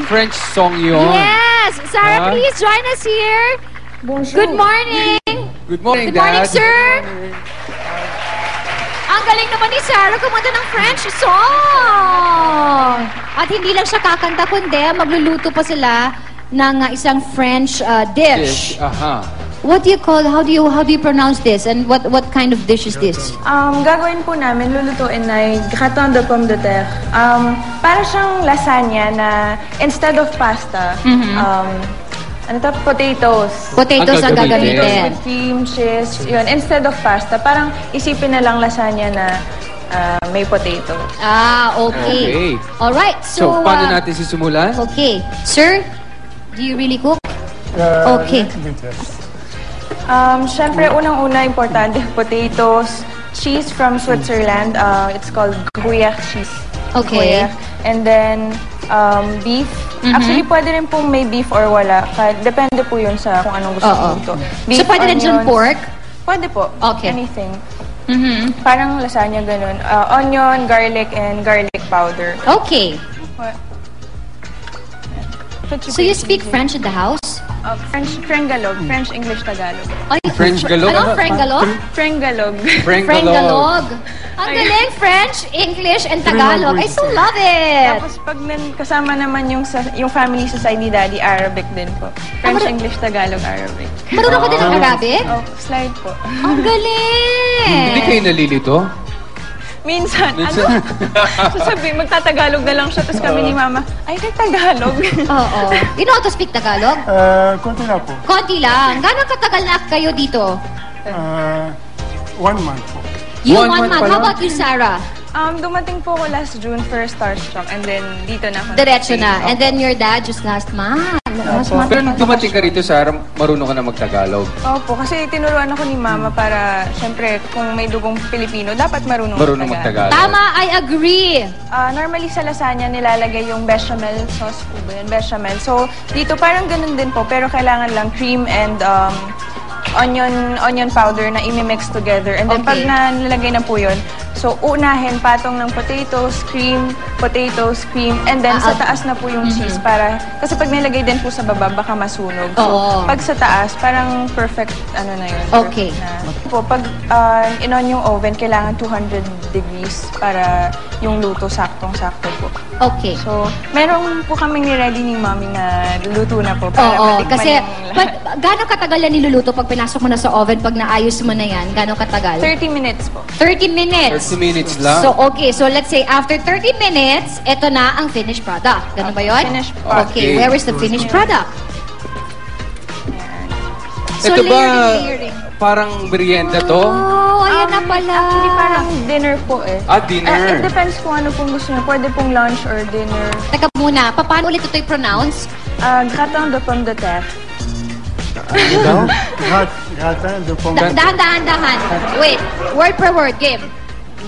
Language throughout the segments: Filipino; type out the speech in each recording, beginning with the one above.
French song yun. Yes! Sarah, please join us here. Bonjour. Good morning. Good morning, Good morning, Dad. sir. Ang galing naman ni Sarah kumanta ng French song. At hindi lang siya kakanta, kundi magluluto pa sila ng isang French dish. Aha. What do you call, how do you pronounce this? And what kind of dish is this? Gagawin po namin, lulutuin ay gratin de pomme de terre. Para siyang lasagna na instead of pasta, potatoes. Potatoes ang gagamitin. Potatoes with cream, cheese, yun. Instead of pasta, parang isipin na lang lasagna na may potato. Okay. Alright, So, paano natin sisimulan? Okay. Sir, do you really cook? Okay. Siyempre, unang-una, importante, potatoes, cheese from Switzerland. It's called Gruyère cheese. Okay. Gruyère. And then, beef. Actually, pwede rin pong may beef or wala. Depende po yun sa kung anong gusto mo ito. So, pwede rin dyan pork? Pwede po. Okay. Anything. Parang lasagna ganun. Onion, garlic, and garlic powder. Okay. So, you speak French in the house? Frengalog. French, English, Tagalog. Ay, Frenchgalog? Ano? Frengalog? Frengalog. Frengalog. Ang galing, French, English, and Tagalog. I so love it. Tapos pag kasama naman yung family sa side ni Daddy, Arabic din po. French, English, Tagalog, Arabic. Marunong ko din ng Arabic? Oh, slide po. Ang galing. Hindi kayo nalilito? Minsan. Ano? Sasabihin, magtatagalog na lang siya, tapos kami ni Mama, ay, Tagalog. Oo. You know how to speak Tagalog? Konti na po. Konti lang. Gano'ng katagal na kayo dito? 1 month po. You, 1 1 month month. pa How lang? about you, Sarah? Dumating po ako last June for Starstruck, and then dito na ako. Diretso na. And then your dad just last month. Pero nung dumating ka rito, Sarah, marunong ka na magtagalog. Opo, kasi tinuruan ako ni Mama para, syempre, kung may dugong Pilipino, dapat marunong magtagalog. Tama, I agree. Normally sa lasagna nilalagay yung bechamel sauce po ba yun? Bechamel. So, dito parang ganun din po, pero kailangan lang cream and onion powder na imimix together. And then pag nalagay na po yun, so unahin patong ng potatoes, cream, and then sa taas na po yung cheese para, kasi pag nilagay din po sa baba, baka masunog. So, pag sa taas, parang perfect, ano na yun. Okay. Pag in-on yung oven, kailangan 200 degrees para yung luto saktong-sakto po. Okay. So, meron po kaming ni-ready ni Mommy na luto na po. Para matikman kasi, yung lahat. gano'ng katagal yan niluluto pag pinasok mo na sa oven, pag naayos mo na yan? Gano'ng katagal? 30 minutes po. 30 minutes. 30 minutes lang. So, okay. So, let's say after 30 minutes, ito na ang finished product. Ganun ba yun? Finished product. Okay. Where is the finished product? So, Ito ba, layering. parang merienda to? Oh, ayan na pala. Actually, parang dinner po eh. Dinner. It depends kung ano pong gusto niyo. Pwede pong lunch or dinner. Teka muna, paano ulit ito i-pronounce? Gratin de pomme de terre. Ano daw? Gratin de pomme de terre. Dahan. Wait, word per word, game.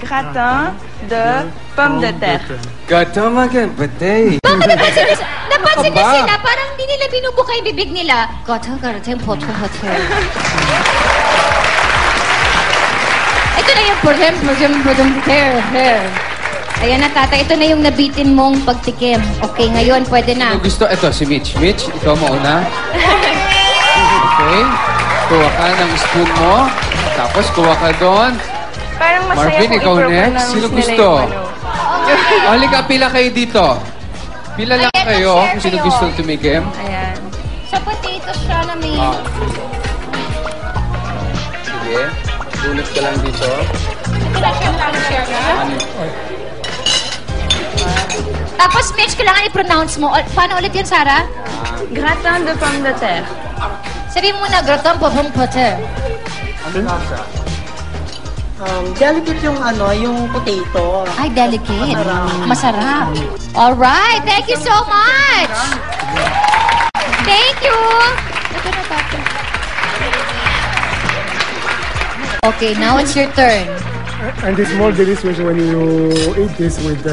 Gratin de pomme de terre. Gato magandang Bakit napansin niyo Aba. sila, parang hindi nila binubuka yung bibig nila. Gata-gata yung hotel. Ito na yung hair. Ayan na, tata. Ito na yung nabitin mong pagtikim. Okay, ngayon, pwede na. Ano gusto? Ito, si Mitch. Mitch, ikaw mauna. Okay. Kuha ka ng spoon mo. Tapos kuha ka doon. Parang masaya Marvin, kung ikaw i-pronounce next. Sino nila gusto? yung ano. Halika, pila kayo dito. Pila lang Ayan, kayo mag-share kung sino kayo. gusto tumikim. Ayan. Sa potatoes siya na may... Sige. Ulit ka lang dito. Tapos, Mitch, kailangan i-pronounce mo. Paano ulit yan, Sarah? Gratin de pomme de terre. Sabihin mo na, gratin po from potter. Ano nasa? Delicate yung yung potato. Ay, delicate. Masarap. Alright, thank you so much. Thank you. Ito na, Papa. Okay, now it's your turn. And it's more delicious when you eat this with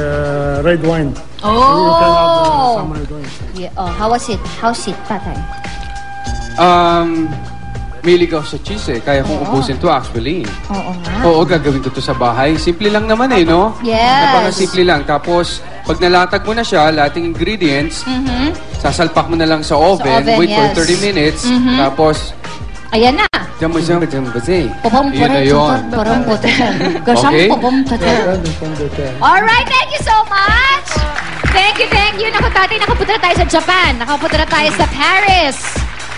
red wine. You can Oh! have some red wine. Yeah, oh, how was it? How's it, Patay? may ligaw sa cheese Kaya kong ubusin to actually. Oo nga. Oo, gagawin ko to sa bahay. Simple lang naman no? Yes. Napaka-simple lang. Tapos, pag nalatag mo na siya, lahat ng ingredients, sasalpak mo na lang sa oven, wait for 30 minutes, tapos, ayan na. Diyan mo siya, Popom yun na yun. Parang pote. Gasang Okay. popom pote. Alright, thank you so much. Thank you. Naku, tatay, nakapunta na tayo sa Japan. Nakapunta na tayo sa Paris.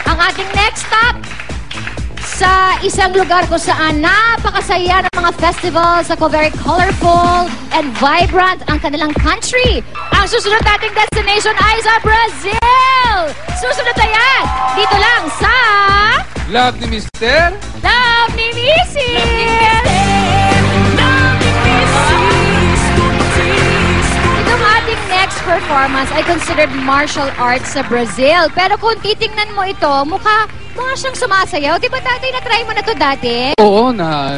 Ang ating next stop sa isang lugar kung saan napakasaya ng mga festivals, ako very colorful and vibrant ang kanilang country. Ang susunod nating destination ay sa Brazil! Susunod na yan! Dito lang sa Love ni Mister. Love ni Mrs. Itong ating next performance ay considered martial arts sa Brazil. Pero kung titingnan mo ito, mukha siyang sumasayaw. Di ba dati na-try mo na to dati? Oo,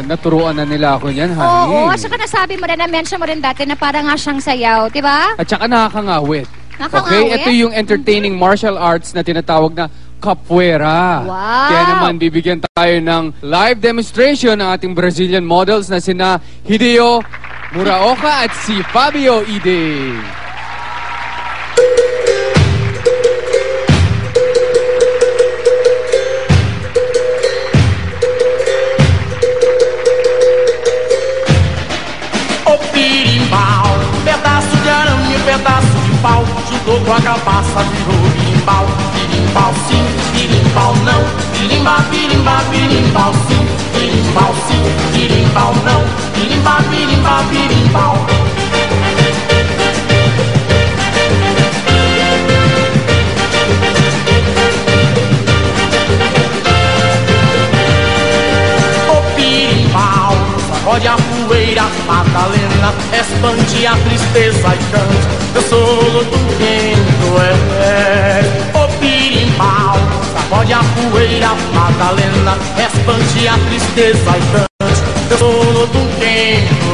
naturuan na nila ako niyan, honey. Oo, at saka nasabi mo rin, na-mention mo rin dati na parang nga siyang sayaw, di ba? At saka nakakangawit. Nakakangawit? Okay, ito yung entertaining martial arts na tinatawag na capoeira. Wow! Kaya naman, bibigyan tayo ng live demonstration ng ating Brazilian models na sina Hideo Muraoka at si Fabio Ide. Birimbau, pedaço de arame, pedaço de pau, juntou com a cabaça, virou birimbau. Birimbau sim, birimbau não, birimba, birimba, birimbau sim, birimbau sim, birimbau não, birimba, birimba, birimbau. O birimbau, sacode a poeira, Madalena, expande a tristeza e cante. Eu sou do vento, O birimbau, sacode a poeira, Madalena, expande a tristeza e cante. Eu sou do vento,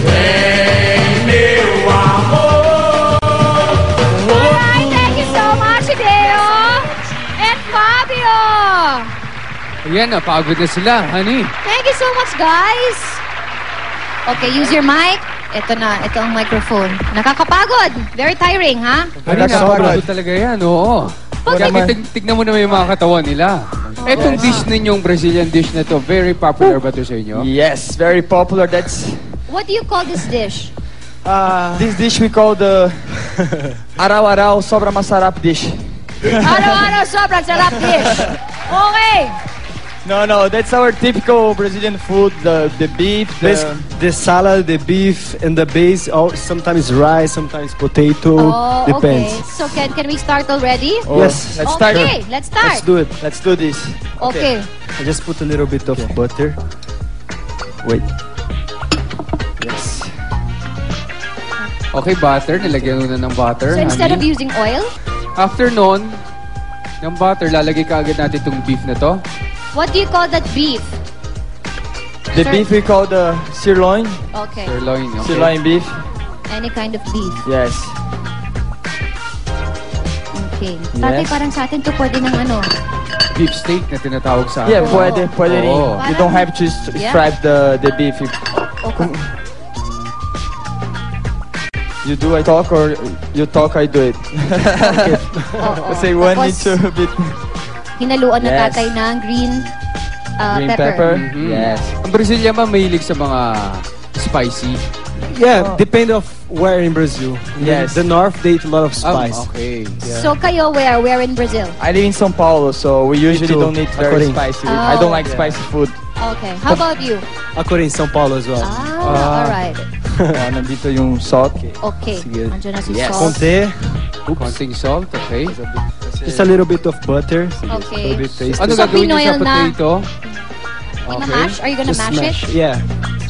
Vem, meu amor. Alright, thank you so much, Hideo and Fabio. Ayan, napagod na sila, honey. Thank you so much, guys. Okay, use your mic. Ito na, ito ang microphone. Nakakapagod. Very tiring, ha? Honey, napagod talaga yan, oo. Kaya tignan mo naman yung mga katawan nila. Etong dish ninyong Brazilian dish na to, very popular ba to sa inyo? Yes, very popular. That's What do you call this dish? this dish we call the Arau-Arau Sobra Masarap dish. Araw-araw sobrang sarap dish. Okay. No, that's our typical Brazilian food. The beef, The salad, the beef, and the base. Sometimes rice, sometimes potato. Oh, Depends. okay. So can we start already? Yes. Let's start. Okay, let's start. Let's do it. Let's do this. Okay. I just put a little bit of butter. Wait. Yes. Okay, butter. Nilagyan mo na ng butter, So instead of honey. using oil, After nun, ng butter, lalagay ka agad natin itong beef na to. what do you call that beef? The Sir- beef we call the sirloin. Okay. Sirloin, okay. Sirloin beef. Any kind of beef. Yes. Okay. Tatay, Yes. parang sa atin to pwede ng ano. Beef steak na tinatawag sa Yeah, atin. pwede rin. Oo. You don't have to Yeah. stripe the beef. Okay. You do, I talk, or you talk, I do it. Oo. Say one Tapos, needs to bit hinaluan na Yes. tatay ng green, green pepper. Mhm. Yes. Ang Brazilian ba mahilig sa mga spicy? Yeah, depend of where in Brazil. Yes. The north, they eat a lot of spice. Okay. So kayo, where? Where in Brazil? I live in São Paulo, so we usually too. don't eat very According. spicy. Oh. I don't like Yeah. spicy food. Okay. How about you? Ako rin, São Paulo as well. Alright. Nandito yung salt. Okay. Sige. Andiyan na si Yes. salt. Conte, Konting salt, okay. just a little bit of butter. Sige, Okay. a little bit taste. Ano So, gagawin niyo sa pinoil na. potato? I-mash? Are you gonna Just mash it? smash. Yeah.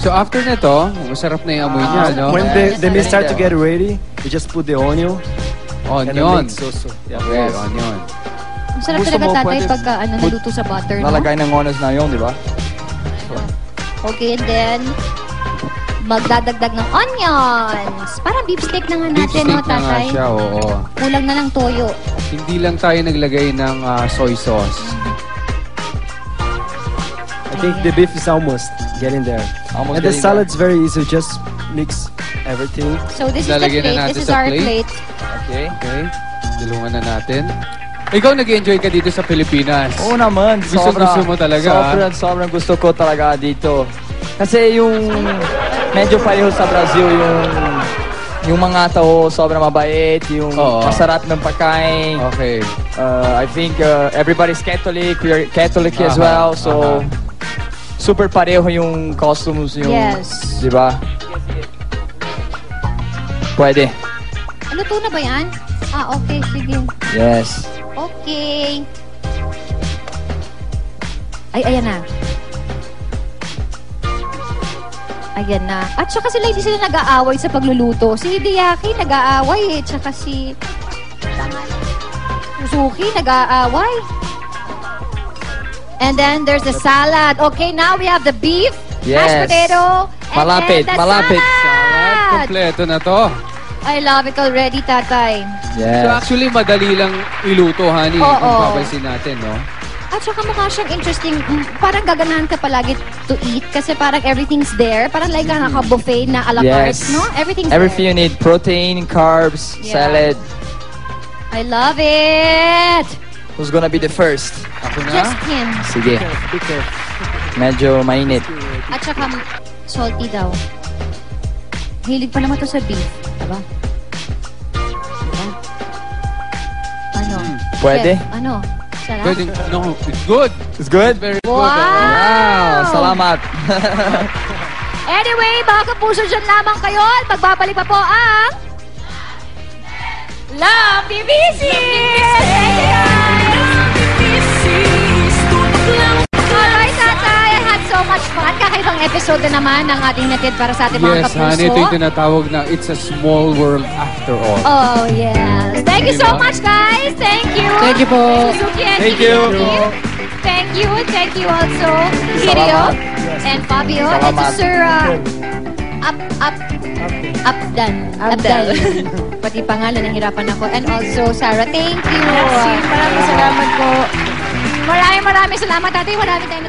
So after nito, masarap na yung amoy niya, no? When Yes. the meat start to get ready, you just put the onion. And the Onion. mix also. Yeah. Okay, onion. Ang sarap Gusto talaga mo, tatay pwede- pagka naluto sa butter, no? Nalagay ng onions na yun, di ba? Okay, and then magdadagdag ng onions. Parang beef steak na nga natin, no, Beef steak na nga tatay? siya, oo. Kulang na lang toyo. Hindi lang tayo naglagay ng soy sauce. I think the beef is almost getting there. Almost And the getting salad's very easy. Just mix everything. So this is the Lalagyan na plate. natin This is sa our plate. plate. Okay. Okay? Tulungan na natin. Ikaw nag-enjoy ka dito sa Pilipinas. Oo naman. Gusto mo talaga, Sobrang gusto ko talaga dito. Kasi yung medyo pareho sa Brazil, yung mga tao sobrang mabait, yung masarap ng pagkain. Okay. I think everybody's Catholic, we're Catholic as well, so super pareho yung costumes, yung, Yes. di ba? Pwede. Luto na ba yan? Okay, sige. Yes. Okay. Ay, ayan na. Ayan na. At saka sila hindi sila nag-aaway sa pagluluto. Si Hideaki nag-aaway eh. Tsaka si Suzuki nag-aaway. And then there's the salad. Okay, now we have the beef, mashed potato, and Malapit, then the malapit. salad. Kompleto na to. I love it already, tatay. Yes. So actually, madali lang iluto, honey. Oo. Kung papansin natin, no? At saka mukha siyang interesting. Parang gaganahan ka palagi to eat kasi parang everything's there. Parang like naka-buffet na a la carte, Yes. no? Everything's Everything there. you need, protein, carbs, Yeah. salad. I love it! Who's gonna be the first? Ako na? Just him. Sige. Medyo mainit. At saka salty daw. Hilig pa naman to sa beef. Diba? Diba? Ano? Pwede? Chef, ano? Sarap? Pwede. No, it's good. It's good? Very Wow! good. Wow! Salamat. Anyway, mga kapuso, dyan lamang kayo. At magbabalik pa po ang Love TVC! Thank you, guys! Alright, tatay. I had so much fun. Kakaibang episode na naman ng ating natid para sa ating mga Yes, kapuso. honey. Ito yung tinatawag na it's a small world after all. Oh, yes. Thank you so much, guys. Thank you. Thank you po. Suzuki and Thank you. Hideaki. Thank you. Thank you also, Hideo and Fabio. And to Sir Abdal. Pati pangalan, nahirapan ako. And also, Sarah, thank you. Maraming salamat po. Maraming salamat, tatay. Marami tayong